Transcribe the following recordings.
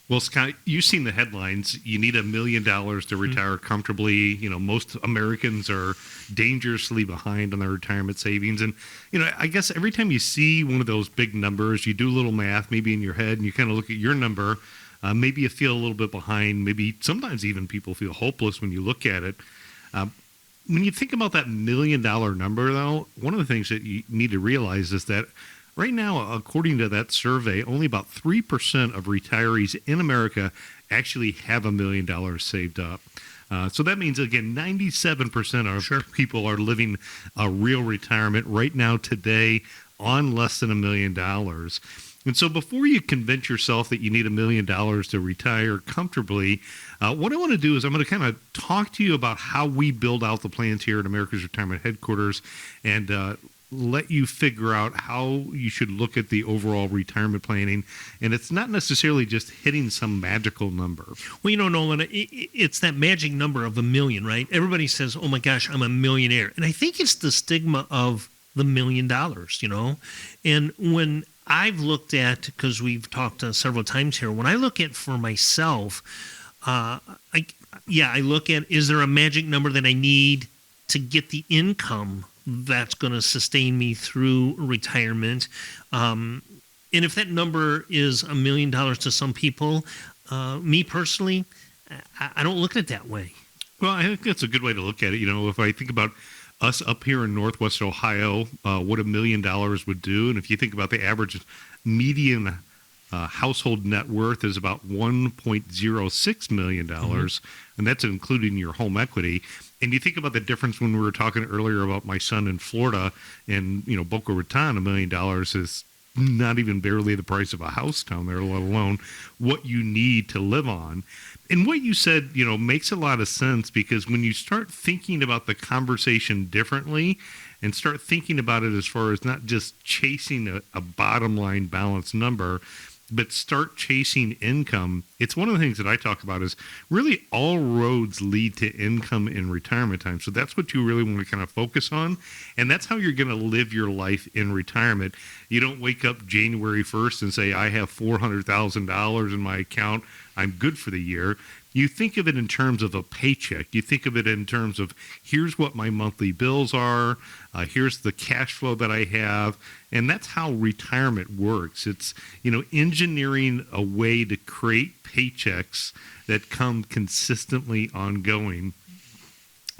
Well, Scott, you've seen the headlines. You need $1 million to retire comfortably. Most Americans are dangerously behind on their retirement savings. And, I guess every time you see one of those big numbers, you do a little math maybe in your head and you kind of look at your number. Maybe you feel a little bit behind. Maybe sometimes even people feel hopeless when you look at it. When you think about that $1 million number, though, one of the things that you need to realize is that right now, according to that survey, only about 3% of retirees in America actually have $1 million saved up. So that means, again, 97% of people are living a real retirement right now today on less than $1 million. And so before you convince yourself that you need $1 million to retire comfortably, what I want to do is I'm going to kind of talk to you about how we build out the plans here at America's Retirement Headquarters and let you figure out how you should look at the overall retirement planning. And it's not necessarily just hitting some magical number. Well, Nolan, it's that magic number of $1 million, right? Everybody says, oh my gosh, I'm a millionaire. And I think it's the stigma of the $1 million, And when I've looked at, because we've talked several times here, when I look at for myself, I look at, is there a magic number that I need to get the income that's going to sustain me through retirement? And if that number is $1 million to some people, me personally, I don't look at it that way. Well, I think that's a good way to look at it. If I think about us up here in Northwest Ohio, what $1 million would do, and if you think about the average median household net worth is about $1.06 million, and that's including your home equity. And you think about the difference when we were talking earlier about my son in Florida and, Boca Raton, $1 million is not even barely the price of a house down there, let alone what you need to live on. And what you said, makes a lot of sense, because when you start thinking about the conversation differently and start thinking about it as far as not just chasing a bottom line balanced number, but start chasing income. It's one of the things that I talk about is really all roads lead to income in retirement time. So that's what you really want to kind of focus on. And that's how you're going to live your life in retirement. You don't wake up January 1st and say, I have $400,000 in my account. I'm good for the year. You think of it in terms of a paycheck. You think of it in terms of, here's what my monthly bills are. Here's the cash flow that I have. And that's how retirement works. It's, engineering a way to create paychecks that come consistently ongoing.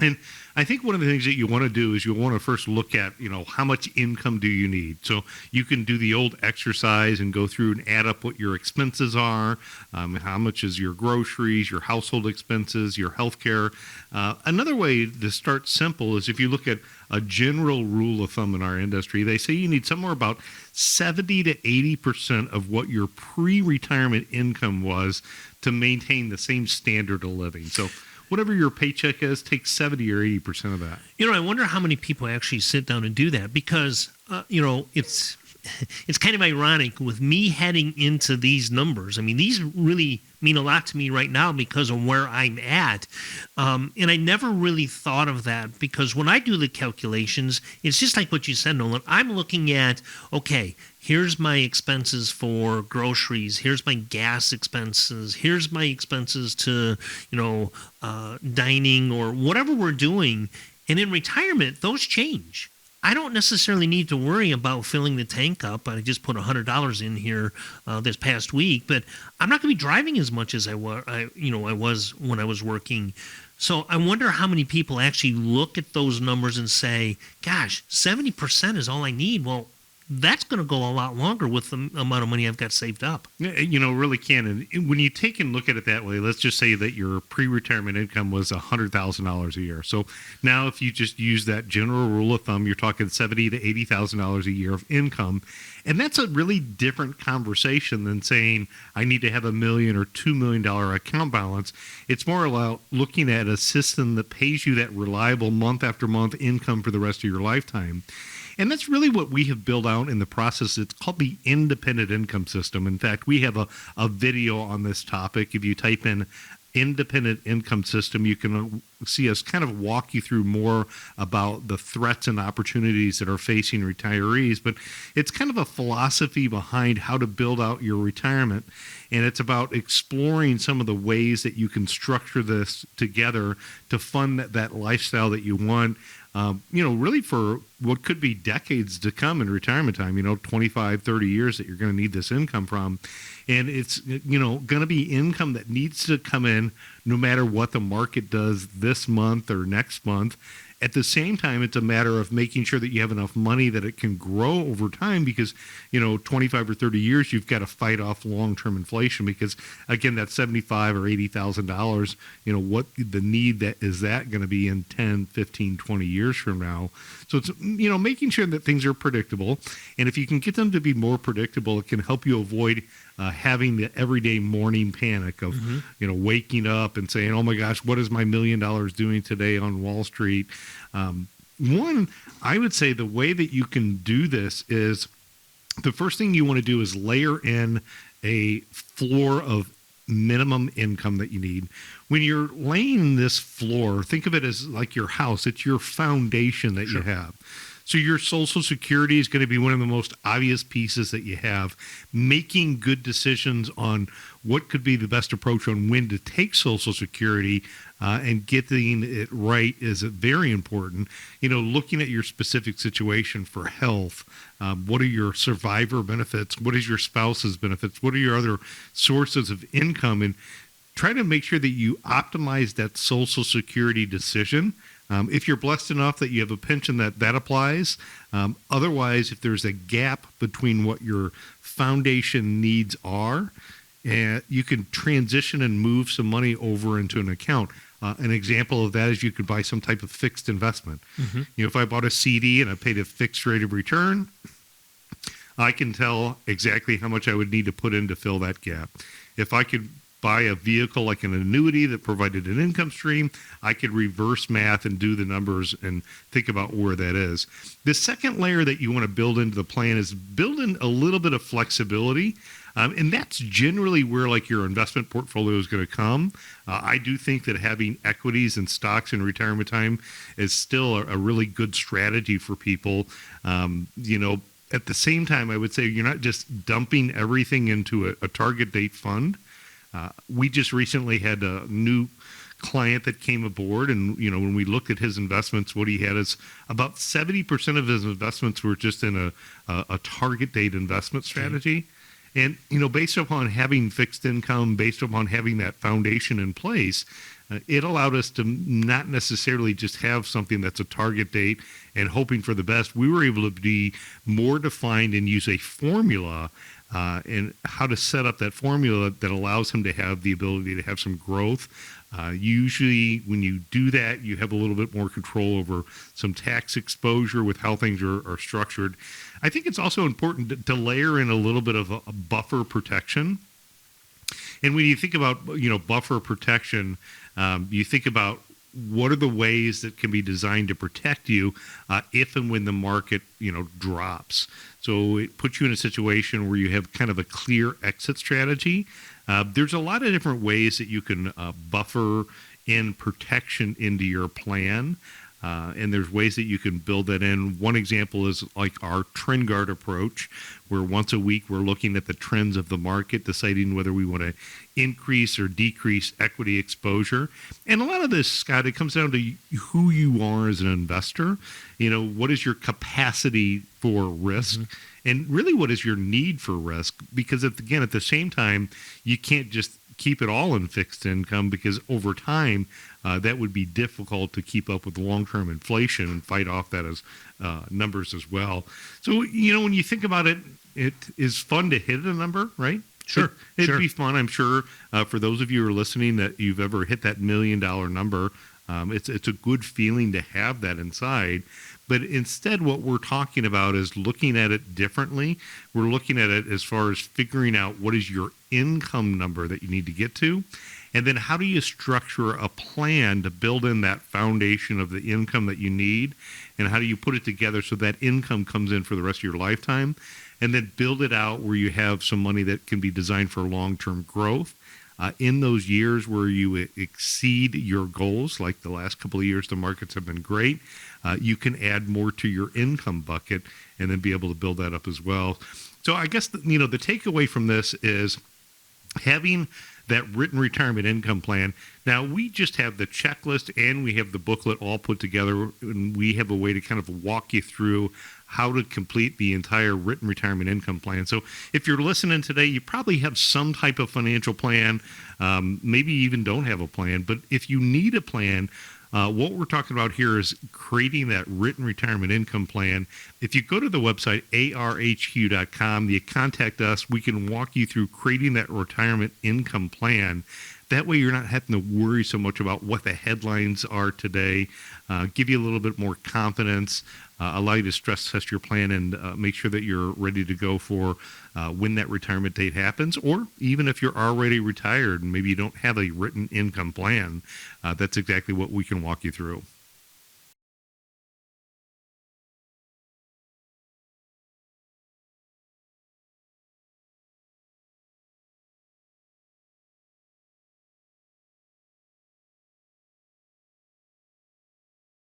And I think one of the things that you want to do is you want to first look at, how much income do you need? So you can do the old exercise and go through and add up what your expenses are, how much is your groceries, your household expenses, your healthcare. Another way to start simple is if you look at a general rule of thumb in our industry, they say you need somewhere about 70 to 80% of what your pre-retirement income was to maintain the same standard of living. So whatever your paycheck is, take 70 or 80% of that. I wonder how many people actually sit down and do that, because, it's kind of ironic with me heading into these numbers. I mean, these really mean a lot to me right now because of where I'm at. And I never really thought of that, because when I do the calculations, it's just like what you said, Nolan. I'm looking at, okay, here's my expenses for groceries. Here's my gas expenses. Here's my expenses to, dining or whatever we're doing. And in retirement, those change. I don't necessarily need to worry about filling the tank up. I just put $100 in here this past week, but I'm not going to be driving as much as I was when I was working. So I wonder how many people actually look at those numbers and say, gosh, 70% is all I need. Well, that's going to go a lot longer with the amount of money I've got saved up. Really can. And when you take and look at it that way, let's just say that your pre-retirement income was $100,000 a year. So now if you just use that general rule of thumb, you're talking $70,000 to $80,000 a year of income. And that's a really different conversation than saying I need to have $1 million or $2 million account balance. It's more about looking at a system that pays you that reliable month after month income for the rest of your lifetime. And that's really what we have built out in the process. It's called the independent income system. In fact, we have a video on this topic. If you type in independent income system. You can see us kind of walk you through more about the threats and opportunities that are facing retirees, but it's kind of a philosophy behind how to build out your retirement. And it's about exploring some of the ways that you can structure this together to fund that lifestyle that you want, really for what could be decades to come in retirement time, 25, 30 years that you're going to need this income from. And it's, going to be income that needs to come in no matter what the market does this month or next month. At the same time, it's a matter of making sure that you have enough money that it can grow over time because, 25 or 30 years, you've got to fight off long-term inflation because, again, that $75,000 or $80,000, what the need that is that going to be in 10, 15, 20 years from now. So it's, making sure that things are predictable. And if you can get them to be more predictable, it can help you avoid having the everyday morning panic of, waking up and saying, oh my gosh, what is my $1 million doing today on Wall Street? One, I would say the way that you can do this is the first thing you want to do is layer in a floor of minimum income that you need. When you're laying this floor, think of it as like your house. It's your foundation that you have. So your Social Security is going to be one of the most obvious pieces that you have. Making good decisions on what could be the best approach on when to take Social Security and getting it right is very important. Looking at your specific situation for health, what are your survivor benefits? What is your spouse's benefits? What are your other sources of income? And try to make sure that you optimize that Social Security decision. If you're blessed enough that you have a pension, that applies. Otherwise, if there's a gap between what your foundation needs are, you can transition and move some money over into an account. An example of that is you could buy some type of fixed investment. If I bought a CD and I paid a fixed rate of return, I can tell exactly how much I would need to put in to fill that gap. If I could buy a vehicle like an annuity that provided an income stream, I could reverse math and do the numbers and think about where that is. The second layer that you want to build into the plan is build in a little bit of flexibility. And that's generally where like your investment portfolio is going to come. I do think that having equities and stocks in retirement time is still a really good strategy for people. At the same time, I would say you're not just dumping everything into a target date fund. We just recently had a new client that came aboard, and when we looked at his investments, what he had is about 70% of his investments were just in a target date investment strategy. And based upon having fixed income, based upon having that foundation in place, it allowed us to not necessarily just have something that's a target date and hoping for the best. We were able to be more defined and use a formula and how to set up that formula that allows him to have the ability to have some growth. Usually when you do that, you have a little bit more control over some tax exposure with how things are structured. I think it's also important to layer in a little bit of a buffer protection. And when you think about, buffer protection, you think about what are the ways that can be designed to protect you if and when the market, drops. So it puts you in a situation where you have kind of a clear exit strategy. There's a lot of different ways that you can buffer in protection into your plan. And there's ways that you can build that in. One example is like our trend guard approach, where once a week we're looking at the trends of the market, deciding whether we want to increase or decrease equity exposure. And a lot of this, Scott, it comes down to who you are as an investor. What is your capacity for risk? And really, what is your need for risk? Because at the same time, you can't just keep it all in fixed income because over time, that would be difficult to keep up with long-term inflation and fight off that as numbers as well. So, when you think about it, it is fun to hit a number, right? Sure. It'd be fun, I'm sure, for those of you who are listening that you've ever hit that $1 million number. It's a good feeling to have that inside. But instead, what we're talking about is looking at it differently. We're looking at it as far as figuring out what is your income number that you need to get to. And then how do you structure a plan to build in that foundation of the income that you need? And how do you put it together so that income comes in for the rest of your lifetime? And then build it out where you have some money that can be designed for long-term growth. In those years where you exceed your goals, like the last couple of years, the markets have been great. You can add more to your income bucket and then be able to build that up as well. So I guess the takeaway from this is having that written retirement income plan. Now, we just have the checklist and we have the booklet all put together, and we have a way to kind of walk you through how to complete the entire written retirement income plan. So if you're listening today, you probably have some type of financial plan, maybe you even don't have a plan, but if you need a plan, what we're talking about here is creating that written retirement income plan. If you go to the website, arhq.com, you contact us, we can walk you through creating that retirement income plan. That way you're not having to worry so much about what the headlines are today, give you a little bit more confidence, allow you to stress test your plan and make sure that you're ready to go for when that retirement date happens, or even if you're already retired and maybe you don't have a written income plan, that's exactly what we can walk you through.